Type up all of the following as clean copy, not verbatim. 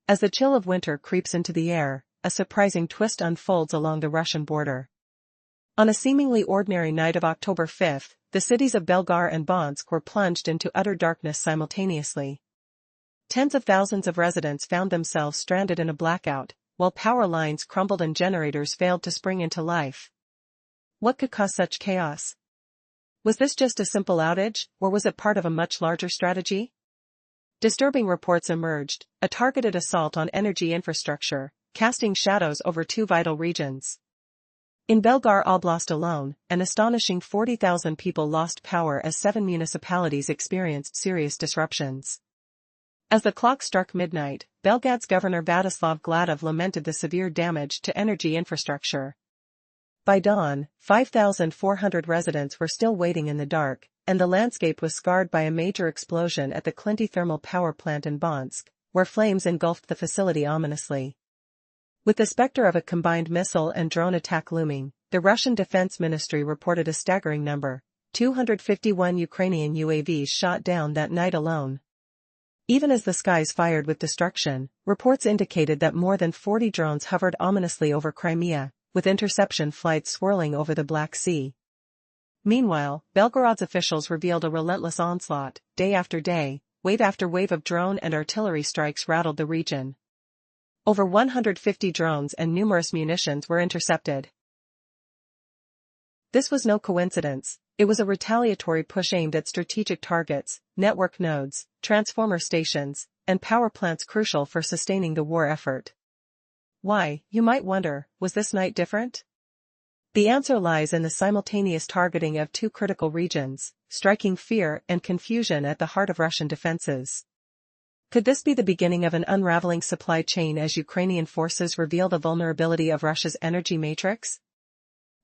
As the chill of winter creeps into the air, a surprising twist unfolds along the Russian border. On a seemingly ordinary night of October 5, the cities of Belgar and Bonsk were plunged into utter darkness simultaneously. Tens of thousands of residents found themselves stranded in a blackout, while power lines crumbled and generators failed to spring into life. What could cause such chaos? Was this just a simple outage, or was it part of a much larger strategy? Disturbing reports emerged, a targeted assault on energy infrastructure, casting shadows over two vital regions. In Belgar Oblast alone, an astonishing 40,000 people lost power as 7 municipalities experienced serious disruptions. As the clock struck midnight, Belgad's governor Vataslav Gladov lamented the severe damage to energy infrastructure. By dawn, 5,400 residents were still waiting in the dark, and the landscape was scarred by a major explosion at the Clinty thermal power plant in Bonsk, where flames engulfed the facility ominously. With the specter of a combined missile and drone attack looming, the Russian Defense Ministry reported a staggering number: 251 Ukrainian UAVs shot down that night alone. Even as the skies fired with destruction, reports indicated that more than 40 drones hovered ominously over Crimea, with interception flights swirling over the Black Sea. Meanwhile, Belgorod's officials revealed a relentless onslaught. Day after day, wave after wave of drone and artillery strikes rattled the region. Over 150 drones and numerous munitions were intercepted. This was no coincidence. It was a retaliatory push aimed at strategic targets, network nodes, transformer stations, and power plants crucial for sustaining the war effort. Why, you might wonder, was this night different? The answer lies in the simultaneous targeting of two critical regions, striking fear and confusion at the heart of Russian defenses. Could this be the beginning of an unraveling supply chain as Ukrainian forces reveal the vulnerability of Russia's energy matrix?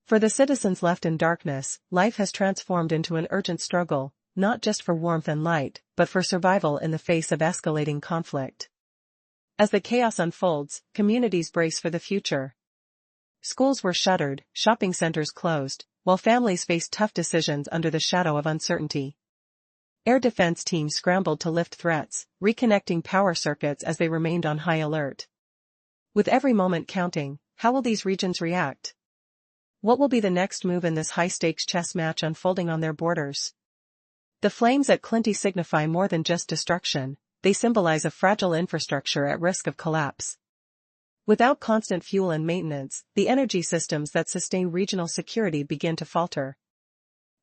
For the citizens left in darkness, life has transformed into an urgent struggle, not just for warmth and light, but for survival in the face of escalating conflict. As the chaos unfolds, communities brace for the future. Schools were shuttered, shopping centers closed, while families faced tough decisions under the shadow of uncertainty. Air defense teams scrambled to lift threats, reconnecting power circuits as they remained on high alert. With every moment counting, how will these regions react? What will be the next move in this high-stakes chess match unfolding on their borders? The flames at Clinty signify more than just destruction. They symbolize a fragile infrastructure at risk of collapse. Without constant fuel and maintenance, the energy systems that sustain regional security begin to falter.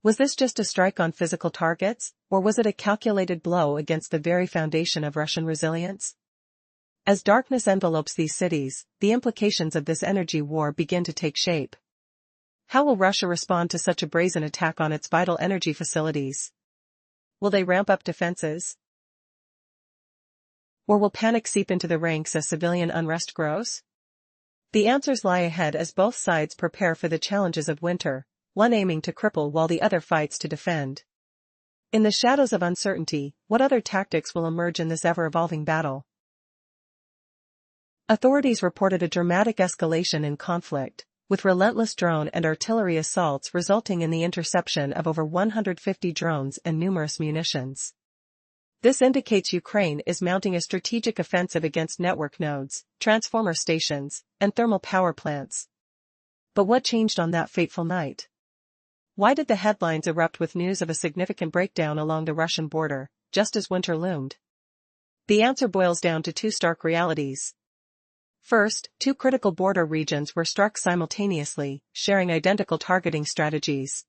Was this just a strike on physical targets, or was it a calculated blow against the very foundation of Russian resilience? As darkness envelopes these cities, the implications of this energy war begin to take shape. How will Russia respond to such a brazen attack on its vital energy facilities? Will they ramp up defenses? Or will panic seep into the ranks as civilian unrest grows? The answers lie ahead as both sides prepare for the challenges of winter, one aiming to cripple while the other fights to defend. In the shadows of uncertainty, what other tactics will emerge in this ever-evolving battle? Authorities reported a dramatic escalation in conflict, with relentless drone and artillery assaults resulting in the interception of over 150 drones and numerous munitions. This indicates Ukraine is mounting a strategic offensive against network nodes, transformer stations, and thermal power plants. But what changed on that fateful night? Why did the headlines erupt with news of a significant breakdown along the Russian border, just as winter loomed? The answer boils down to two stark realities. First, two critical border regions were struck simultaneously, sharing identical targeting strategies.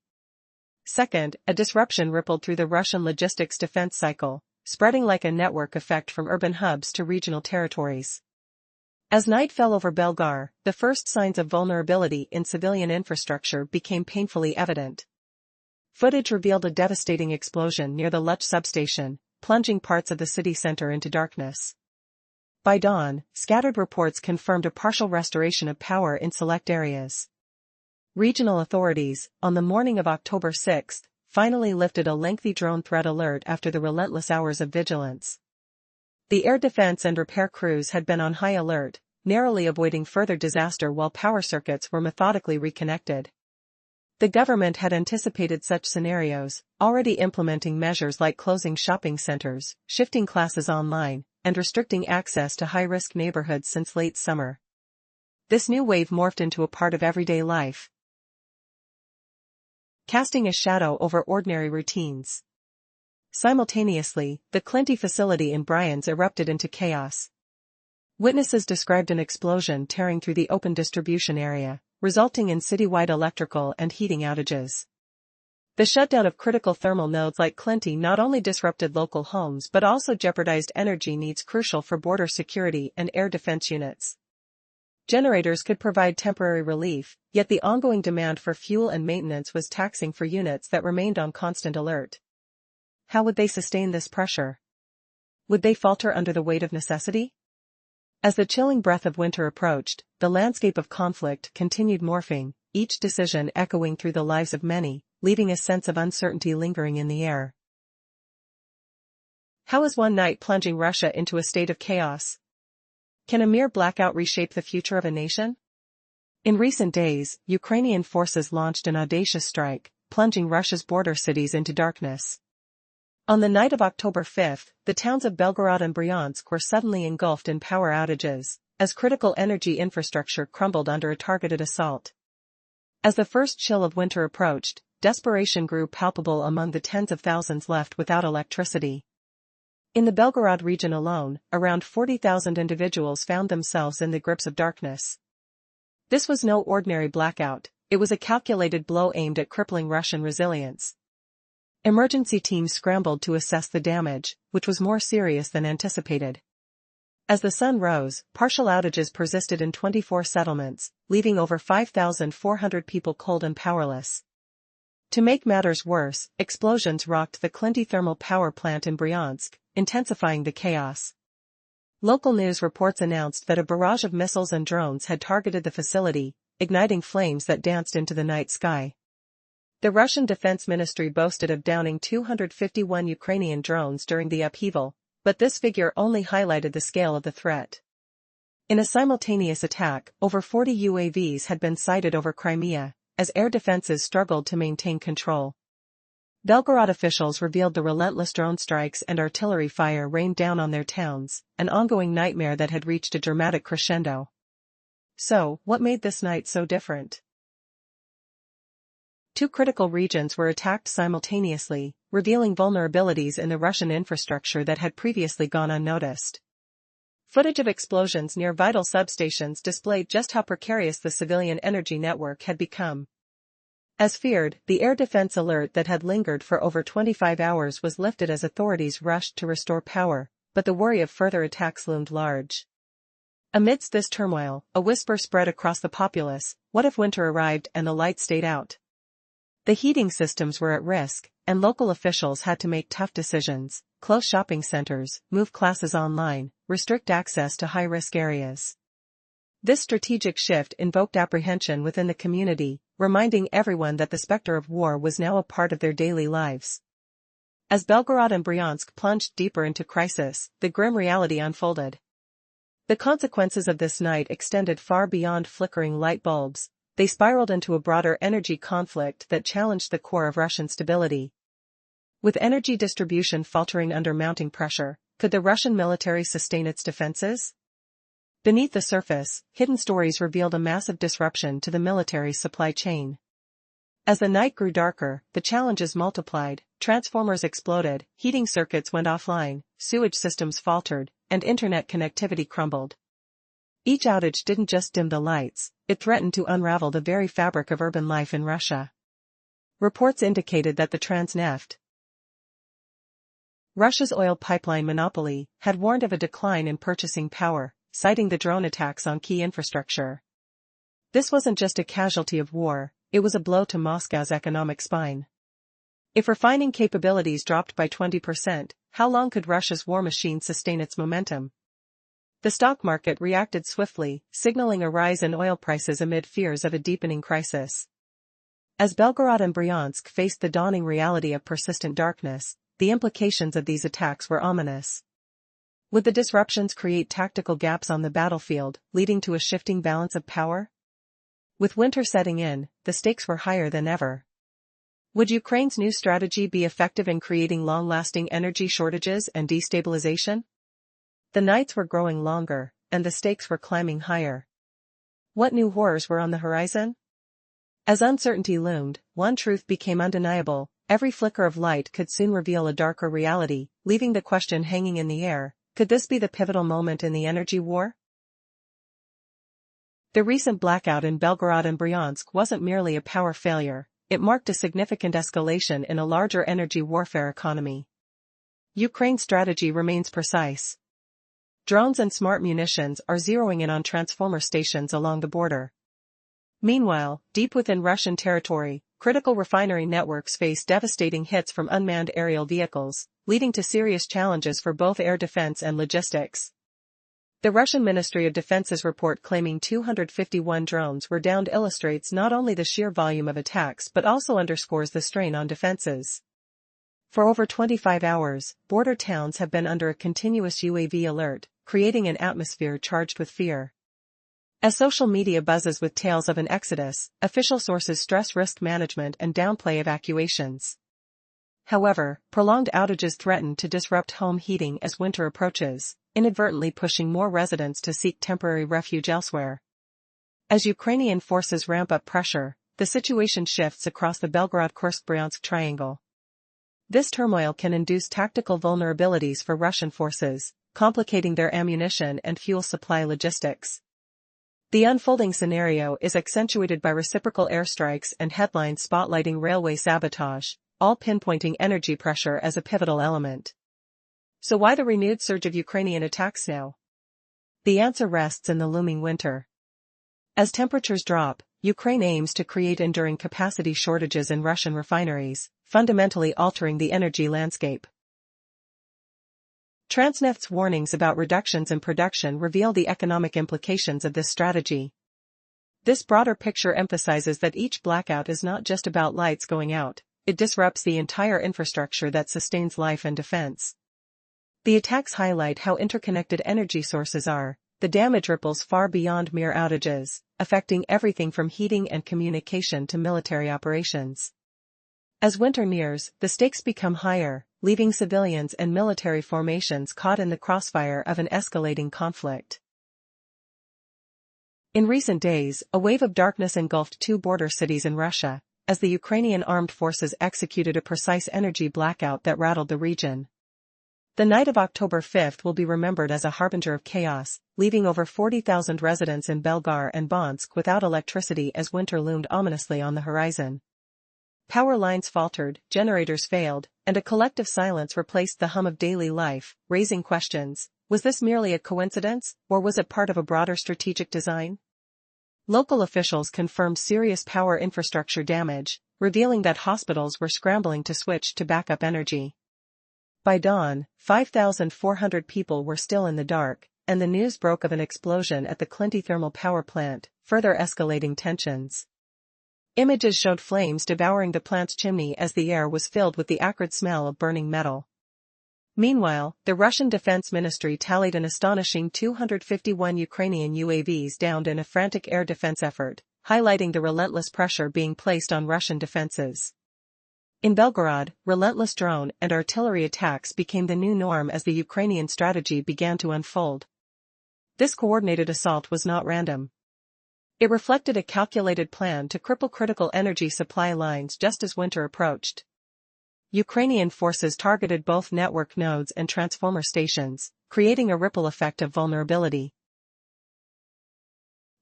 Second, a disruption rippled through the Russian logistics defense cycle, spreading like a network effect from urban hubs to regional territories. As night fell over Belgar, the first signs of vulnerability in civilian infrastructure became painfully evident. Footage revealed a devastating explosion near the Luch substation, plunging parts of the city center into darkness. By dawn, scattered reports confirmed a partial restoration of power in select areas. Regional authorities, on the morning of October 6, finally lifted a lengthy drone threat alert after the relentless hours of vigilance. The air defense and repair crews had been on high alert, narrowly avoiding further disaster while power circuits were methodically reconnected. The government had anticipated such scenarios, already implementing measures like closing shopping centers, shifting classes online, and restricting access to high-risk neighborhoods since late summer. This new wave morphed into a part of everyday life, casting a shadow over ordinary routines. Simultaneously, the Clinty facility in Bryansk erupted into chaos. Witnesses described an explosion tearing through the open distribution area, resulting in citywide electrical and heating outages. The shutdown of critical thermal nodes like Clinty not only disrupted local homes but also jeopardized energy needs crucial for border security and air defense units. Generators could provide temporary relief, yet the ongoing demand for fuel and maintenance was taxing for units that remained on constant alert. How would they sustain this pressure? Would they falter under the weight of necessity? As the chilling breath of winter approached, the landscape of conflict continued morphing, each decision echoing through the lives of many, leaving a sense of uncertainty lingering in the air. How is one night plunging Russia into a state of chaos? Can a mere blackout reshape the future of a nation? In recent days, Ukrainian forces launched an audacious strike, plunging Russia's border cities into darkness. On the night of October 5, the towns of Belgorod and Bryansk were suddenly engulfed in power outages, as critical energy infrastructure crumbled under a targeted assault. As the first chill of winter approached, desperation grew palpable among the tens of thousands left without electricity. In the Belgorod region alone, around 40,000 individuals found themselves in the grips of darkness. This was no ordinary blackout, it was a calculated blow aimed at crippling Russian resilience. Emergency teams scrambled to assess the damage, which was more serious than anticipated. As the sun rose, partial outages persisted in 24 settlements, leaving over 5,400 people cold and powerless. To make matters worse, explosions rocked the Clinty thermal power plant in Bryansk, intensifying the chaos. Local news reports announced that a barrage of missiles and drones had targeted the facility, igniting flames that danced into the night sky. The Russian Defense Ministry boasted of downing 251 Ukrainian drones during the upheaval, but this figure only highlighted the scale of the threat. In a simultaneous attack, over 40 UAVs had been sighted over Crimea, as air defenses struggled to maintain control. Belgorod officials revealed the relentless drone strikes and artillery fire rained down on their towns, an ongoing nightmare that had reached a dramatic crescendo. So, what made this night so different? Two critical regions were attacked simultaneously, revealing vulnerabilities in the Russian infrastructure that had previously gone unnoticed. Footage of explosions near vital substations displayed just how precarious the civilian energy network had become. As feared, the air defense alert that had lingered for over 25 hours was lifted as authorities rushed to restore power, but the worry of further attacks loomed large. Amidst this turmoil, a whisper spread across the populace: what if winter arrived and the lights stayed out? The heating systems were at risk, and local officials had to make tough decisions: close shopping centers, move classes online, restrict access to high-risk areas. This strategic shift invoked apprehension within the community, reminding everyone that the specter of war was now a part of their daily lives. As Belgorod and Bryansk plunged deeper into crisis, the grim reality unfolded. The consequences of this night extended far beyond flickering light bulbs. They spiraled into a broader energy conflict that challenged the core of Russian stability. With energy distribution faltering under mounting pressure, could the Russian military sustain its defenses? Beneath the surface, hidden stories revealed a massive disruption to the military's supply chain. As the night grew darker, the challenges multiplied: transformers exploded, heating circuits went offline, sewage systems faltered, and internet connectivity crumbled. Each outage didn't just dim the lights, it threatened to unravel the very fabric of urban life in Russia. Reports indicated that the Transneft, Russia's oil pipeline monopoly, had warned of a decline in purchasing power, citing the drone attacks on key infrastructure. This wasn't just a casualty of war, it was a blow to Moscow's economic spine. If refining capabilities dropped by 20%, how long could Russia's war machine sustain its momentum? The stock market reacted swiftly, signaling a rise in oil prices amid fears of a deepening crisis. As Belgorod and Bryansk faced the dawning reality of persistent darkness, the implications of these attacks were ominous. Would the disruptions create tactical gaps on the battlefield, leading to a shifting balance of power? With winter setting in, the stakes were higher than ever. Would Ukraine's new strategy be effective in creating long-lasting energy shortages and destabilization? The nights were growing longer, and the stakes were climbing higher. What new horrors were on the horizon? As uncertainty loomed, one truth became undeniable: every flicker of light could soon reveal a darker reality, leaving the question hanging in the air: could this be the pivotal moment in the energy war? The recent blackout in Belgorod and Bryansk wasn't merely a power failure, it marked a significant escalation in a larger energy warfare economy. Ukraine's strategy remains precise. Drones and smart munitions are zeroing in on transformer stations along the border. Meanwhile, deep within Russian territory, critical refinery networks face devastating hits from unmanned aerial vehicles, leading to serious challenges for both air defense and logistics. The Russian Ministry of Defense's report claiming 251 drones were downed illustrates not only the sheer volume of attacks but also underscores the strain on defenses. For over 25 hours, border towns have been under a continuous UAV alert, creating an atmosphere charged with fear. As social media buzzes with tales of an exodus, official sources stress risk management and downplay evacuations. However, prolonged outages threaten to disrupt home heating as winter approaches, inadvertently pushing more residents to seek temporary refuge elsewhere. As Ukrainian forces ramp up pressure, the situation shifts across the Belgorod-Kursk-Bryansk triangle. This turmoil can induce tactical vulnerabilities for Russian forces, complicating their ammunition and fuel supply logistics. The unfolding scenario is accentuated by reciprocal airstrikes and headlines spotlighting railway sabotage, all pinpointing energy pressure as a pivotal element. So why the renewed surge of Ukrainian attacks now? The answer rests in the looming winter. As temperatures drop, Ukraine aims to create enduring capacity shortages in Russian refineries, fundamentally altering the energy landscape. Transneft's warnings about reductions in production reveal the economic implications of this strategy. This broader picture emphasizes that each blackout is not just about lights going out, it disrupts the entire infrastructure that sustains life and defense. The attacks highlight how interconnected energy sources are. The damage ripples far beyond mere outages, affecting everything from heating and communication to military operations. As winter nears, the stakes become higher, leaving civilians and military formations caught in the crossfire of an escalating conflict. In recent days, a wave of darkness engulfed two border cities in Russia, as the Ukrainian armed forces executed a precise energy blackout that rattled the region. The night of October 5th will be remembered as a harbinger of chaos, leaving over 40,000 residents in Belgar and Bonsk without electricity as winter loomed ominously on the horizon. Power lines faltered, generators failed, and a collective silence replaced the hum of daily life, raising questions: was this merely a coincidence, or was it part of a broader strategic design? Local officials confirmed serious power infrastructure damage, revealing that hospitals were scrambling to switch to backup energy. By dawn, 5,400 people were still in the dark, and the news broke of an explosion at the Clinty thermal power plant, further escalating tensions. Images showed flames devouring the plant's chimney as the air was filled with the acrid smell of burning metal. Meanwhile, the Russian Defense Ministry tallied an astonishing 251 Ukrainian UAVs downed in a frantic air defense effort, highlighting the relentless pressure being placed on Russian defenses. In Belgorod, relentless drone and artillery attacks became the new norm as the Ukrainian strategy began to unfold. This coordinated assault was not random. It reflected a calculated plan to cripple critical energy supply lines just as winter approached. Ukrainian forces targeted both network nodes and transformer stations, creating a ripple effect of vulnerability.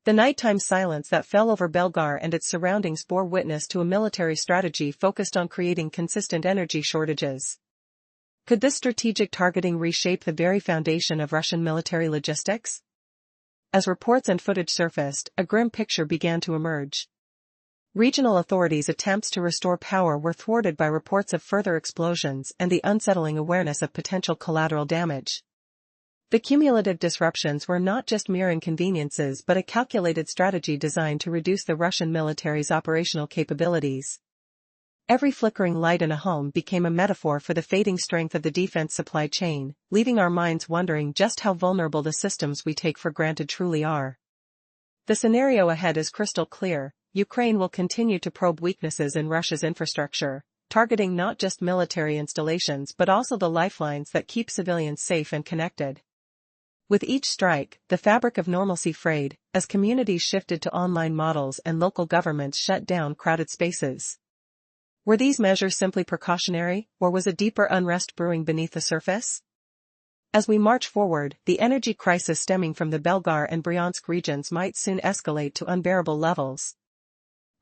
The nighttime silence that fell over Belgar and its surroundings bore witness to a military strategy focused on creating consistent energy shortages. Could this strategic targeting reshape the very foundation of Russian military logistics? As reports and footage surfaced, a grim picture began to emerge. Regional authorities' attempts to restore power were thwarted by reports of further explosions and the unsettling awareness of potential collateral damage. The cumulative disruptions were not just mere inconveniences but a calculated strategy designed to reduce the Russian military's operational capabilities. Every flickering light in a home became a metaphor for the fading strength of the defense supply chain, leaving our minds wondering just how vulnerable the systems we take for granted truly are. The scenario ahead is crystal clear: Ukraine will continue to probe weaknesses in Russia's infrastructure, targeting not just military installations but also the lifelines that keep civilians safe and connected. With each strike, the fabric of normalcy frayed, as communities shifted to online models and local governments shut down crowded spaces. Were these measures simply precautionary, or was a deeper unrest brewing beneath the surface? As we march forward, the energy crisis stemming from the Belgar and Bryansk regions might soon escalate to unbearable levels.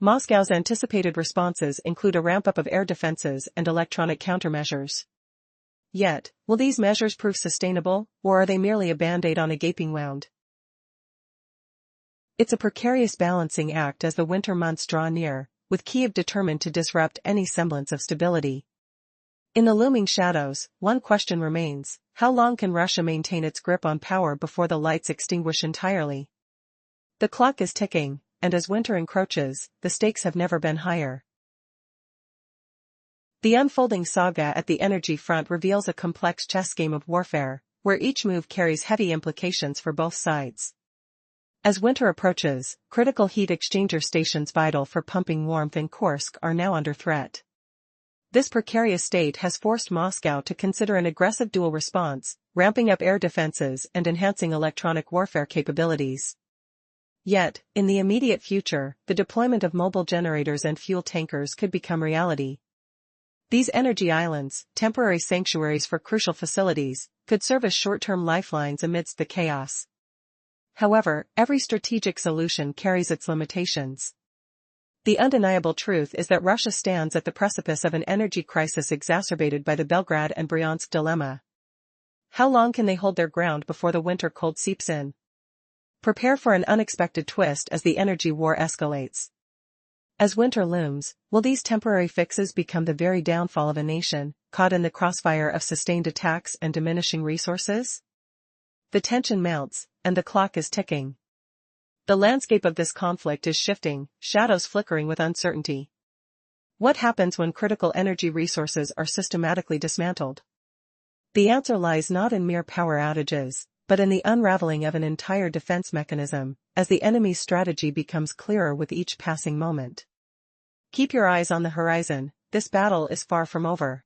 Moscow's anticipated responses include a ramp-up of air defenses and electronic countermeasures. Yet, will these measures prove sustainable, or are they merely a band-aid on a gaping wound? It's a precarious balancing act as the winter months draw near, with Kyiv determined to disrupt any semblance of stability. In the looming shadows, one question remains: how long can Russia maintain its grip on power before the lights extinguish entirely? The clock is ticking, and as winter encroaches, the stakes have never been higher. The unfolding saga at the energy front reveals a complex chess game of warfare, where each move carries heavy implications for both sides. As winter approaches, critical heat exchanger stations vital for pumping warmth in Kursk are now under threat. This precarious state has forced Moscow to consider an aggressive dual response, ramping up air defenses and enhancing electronic warfare capabilities. Yet, in the immediate future, the deployment of mobile generators and fuel tankers could become reality. These energy islands, temporary sanctuaries for crucial facilities, could serve as short-term lifelines amidst the chaos. However, every strategic solution carries its limitations. The undeniable truth is that Russia stands at the precipice of an energy crisis exacerbated by the Belgrade and Bryansk dilemma. How long can they hold their ground before the winter cold seeps in? Prepare for an unexpected twist as the energy war escalates. As winter looms, will these temporary fixes become the very downfall of a nation, caught in the crossfire of sustained attacks and diminishing resources? The tension mounts, and the clock is ticking. The landscape of this conflict is shifting, shadows flickering with uncertainty. What happens when critical energy resources are systematically dismantled? The answer lies not in mere power outages, but in the unraveling of an entire defense mechanism, as the enemy's strategy becomes clearer with each passing moment. Keep your eyes on the horizon, this battle is far from over.